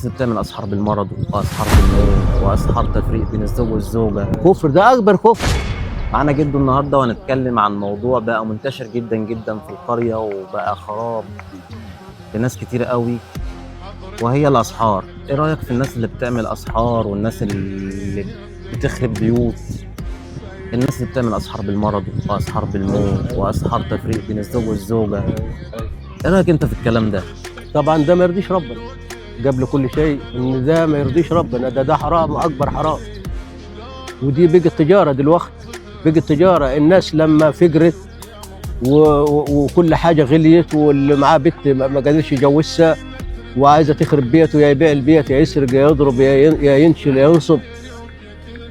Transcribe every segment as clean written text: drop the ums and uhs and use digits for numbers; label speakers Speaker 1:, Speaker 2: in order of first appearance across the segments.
Speaker 1: الناس اللي بتعمل اسحار بالمرض واسحار بالموت واسحار تفريق بين الزوج والزوجه.
Speaker 2: كفر ده اكبر كفر.
Speaker 1: معانا جدو النهارده وهنتكلم عن موضوع بقى منتشر جدا جدا في القريه وبقى خراب لناس كتير قوي، وهي الاسحار. ايه رايك في الناس اللي بتعمل اسحار والناس اللي بتخرب بيوت؟ الناس اللي بتعمل اسحار بالمرض واسحار بالموت واسحار تفريق بين الزوج والزوجه. ايه رايك انت في الكلام ده؟
Speaker 2: طبعا ده ما يرضيش ربنا قبل كل شيء، ان ده ما يرضيش ربنا، ده حرام واكبر حرام. ودي بقت تجاره دلوقتي، بقت تجاره. الناس لما فجرت وكل حاجه غليت، واللي معاه بنت ما قدرش يجوزها وعايزه تخرب بيته، يا يبيع البيت يا يسرق يا يضرب يا ينشل يا ينصب.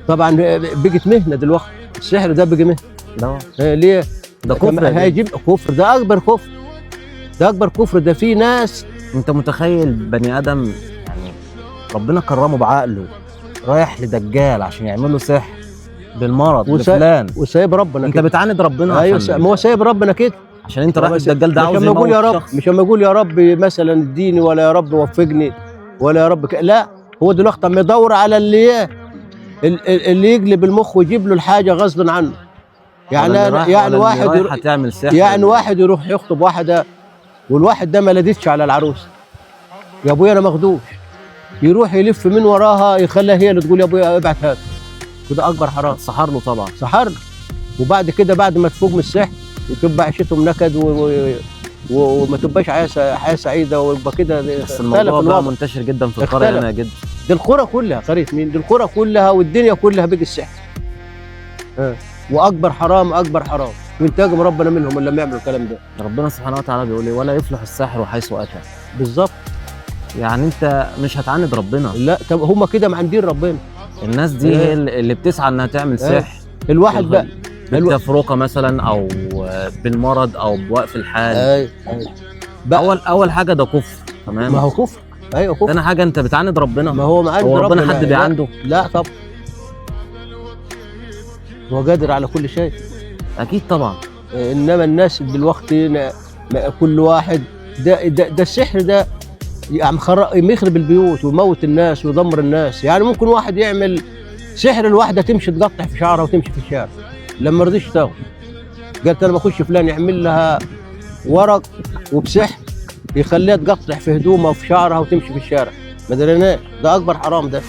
Speaker 2: طبعا بقت مهنه دلوقتي، السحر ده بقى مهنه. ليه؟
Speaker 1: ده كفر.
Speaker 2: هيجيب كفر، ده اكبر كفر، ده اكبر كفر. ده في ناس،
Speaker 1: انت متخيل بني ادم يعني ربنا كرمه بعقله رايح لدجال عشان يعمل له سحر بالمرض لفلان،
Speaker 2: وسايب ربنا
Speaker 1: انت
Speaker 2: كده.
Speaker 1: بتعاند ربنا.
Speaker 2: ايوه، ما هو سايب ربنا كده
Speaker 1: عشان انت رايح للدجال ده عاوز
Speaker 2: يموت يا رب،
Speaker 1: شخص.
Speaker 2: مش لما يقول يا رب مثلا اديني، ولا يا رب وفقني، ولا يا رب لا. هو دلوقتي عم يدور على اللي يقلب المخ ويجيب له الحاجه غصبا عنه. يعني واحد يروح يخطب واحده، والواحد ده ما لدتش على العروس، يا ابويا انا مخدوش، يروح يلف من وراها يخليها هي اللي تقول يا ابويا ابعت هات. وده اكبر حرام.
Speaker 1: سحر له طبعا،
Speaker 2: سحر له. وبعد كده بعد ما تفوق من السحر تبقى عيشتهم نكد وما تبقاش حياه سعيده، ويبقى كده.
Speaker 1: بس الموضوع بقى منتشر جدا في القريه هنا جدا.
Speaker 2: دي القرى كلها، قريه مين؟ دي القرى كلها والدنيا كلها بقى السحر. واكبر حرام، اكبر حرام، وينتقم ربنا منهم لما يعملوا الكلام ده.
Speaker 1: ربنا سبحانه وتعالى بيقول ايه؟ ولا يفلح الساحر وحيث اتى.
Speaker 2: بالظبط. يعني
Speaker 1: انت مش هتعاند ربنا.
Speaker 2: لا، طب هم كده معاندين ربنا.
Speaker 1: الناس دي هي اللي بتسعى انها تعمل سحر.
Speaker 2: الواحد بقى
Speaker 1: بالتفرقه مثلا، او بالمرض، او بوقف الحال. اول حاجه ده كفر، تمام؟
Speaker 2: ما هو كفر. ايوه كفر.
Speaker 1: ثاني حاجه انت بتعاند ربنا.
Speaker 2: ما هو معاند
Speaker 1: ربنا حد بيعنده؟
Speaker 2: لا طبعا، هو قادر على كل شيء.
Speaker 1: اكيد طبعا.
Speaker 2: انما الناس دلوقتي كل واحد ده السحر ده يخرب البيوت ويموت الناس ويدمر الناس. يعني ممكن واحد يعمل سحر الواحده تمشي تقطع في شعرها وتمشي في الشارع، لما رضيش تاخد قالت انا بخش فلان يعمل لها ورق وبسحر يخليها تقطع في هدومها وفي شعرها وتمشي في الشارع. ما دريناش، ده اكبر حرام ده.